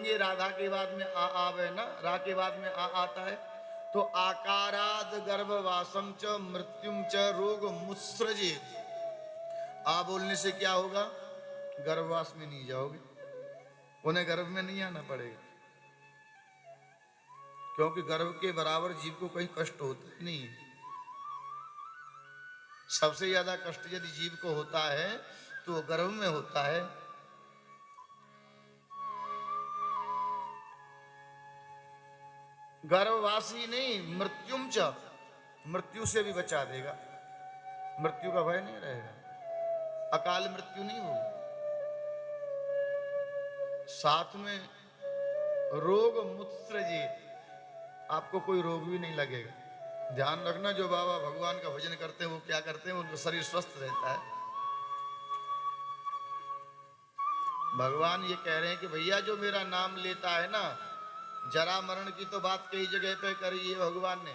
ये राधा के बाद में आ आवे ना, रा के बाद में आ आता है। तो आकाराद गर्भवासम च मृत्युम च रोग मुत्सृजेत। आ बोलने से क्या होगा? गर्भवास में नहीं जाओगे, उन्हें गर्भ में नहीं आना पड़ेगा, क्योंकि गर्भ के बराबर जीव को कहीं कष्ट होता ही नहीं। सबसे ज्यादा कष्ट यदि जीव को होता है तो गर्भ में होता है। गर्भवासी नहीं, मृत्युम च, मृत्यु से भी बचा देगा, मृत्यु का भय नहीं रहेगा, अकाल मृत्यु नहीं होगी। साथ में रोग मुत्सृजेत, आपको कोई रोग भी नहीं लगेगा। ध्यान रखना, जो बाबा भगवान का भजन करते हैं वो क्या करते हैं, उनका शरीर स्वस्थ रहता है। भगवान ये कह रहे हैं कि भैया जो मेरा नाम लेता है ना, जरा मरण की तो बात कई जगह पे करी है भगवान ने,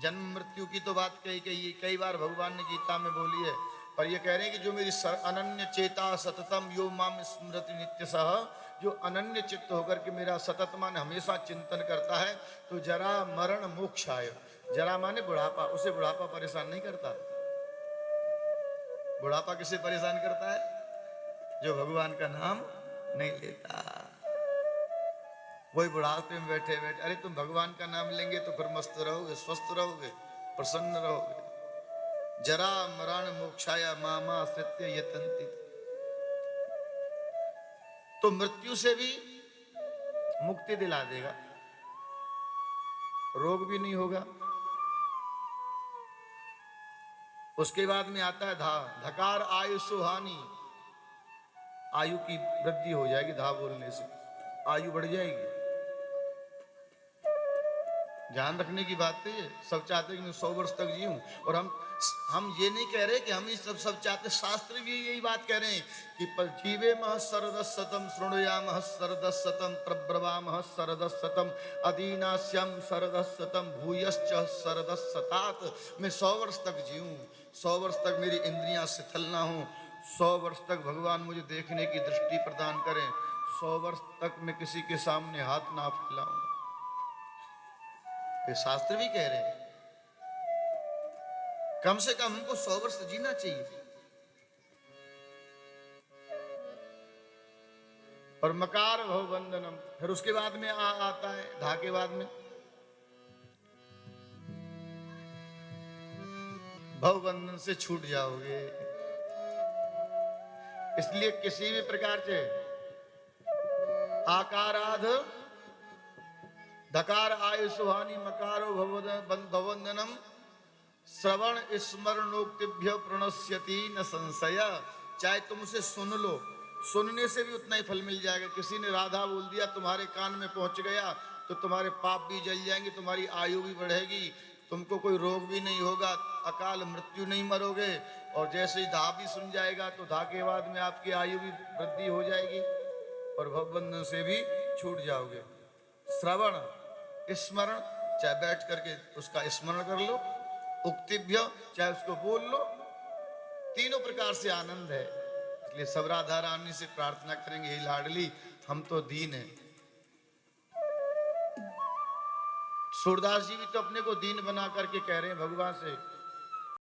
जन्म मृत्यु की तो बात कई बार भगवान ने गीता में बोली है, पर ये कह रहे हैं कि जो मेरी अनन्य चेता सततम यो माम स्मृति नित्य सह, जो अनन्य चित्त होकर के मेरा सतत मान हमेशा चिंतन करता है, तो जरा मरण मोक्षाय, जरा माने बुढ़ापा, उसे बुढ़ापा परेशान नहीं करता। बुढ़ापा किसे परेशान करता है? जो भगवान का नाम नहीं लेता। वही बुढ़ापे में बैठे बैठे, अरे तुम भगवान का नाम लेंगे तो फिर मस्त रहोगे, स्वस्थ रहोगे, प्रसन्न रहोगे। जरा मरण मोक्षाया मामा सत्य यतंती, तो मृत्यु से भी मुक्ति दिला देगा, रोग भी नहीं होगा। उसके बाद में आता है धा, धकार आयु सुहानी, आयु की वृद्धि हो जाएगी, धा बोलने से आयु बढ़ जाएगी। ध्यान रखने की बात है, सब चाहते हैं कि मैं 100 वर्ष तक जीऊं, और हम ये नहीं कह रहे कि हम ही सब चाहते, शास्त्र भी यही बात कह रहे हैं कि जीवे मह सरदशतम शृणुयामः सरदशतम प्रब्रवामः सरदशतम अदीनास्यम सरदशतम भूयश्च सरदशतात। मैं 100 वर्ष तक जीऊं, 100 वर्ष तक मेरी इंद्रियां शिथिल ना हो, 100 वर्ष तक भगवान मुझे देखने की दृष्टि प्रदान करें, 100 वर्ष तक मैं किसी के सामने हाथ ना फैलाऊं। ये शास्त्र भी कह रहे हैं कम से कम हमको 100 वर्ष जीना चाहिए। और मकार भवबंधनम, फिर उसके बाद में आता है धा के बाद में भवबंधन से छूट जाओगे। इसलिए किसी भी प्रकार से आकाराध धकार आयु सुहानी मकारो भवबंधनम श्रवण स्मरणोक्तिभ्य प्रणश्यति न संशय। चाहे तुम उसे सुन लो, सुनने से भी उतना ही फल मिल जाएगा। किसी ने राधा बोल दिया, तुम्हारे कान में पहुंच गया, तो तुम्हारे पाप भी जल जाएंगे, तुम्हारी आयु भी बढ़ेगी, तुमको कोई रोग भी नहीं होगा, अकाल मृत्यु नहीं मरोगे। और जैसे ही धा भी सुन जाएगा तो धा के बाद में आपकी आयु भी वृद्धि हो जाएगी और भवबंधन से भी छूट जाओगे। श्रवण स्मरण, चाहे बैठ करके उसका स्मरण कर लो, उक्तिभ्य चाहे उसको बोल लो, तीनों प्रकार से आनंद है। इसलिए सब राधा रानी से प्रार्थना करेंगे, हे लाडली हम तो दीन हैं। सूरदास जी भी तो अपने को दीन बना करके कह रहे हैं भगवान से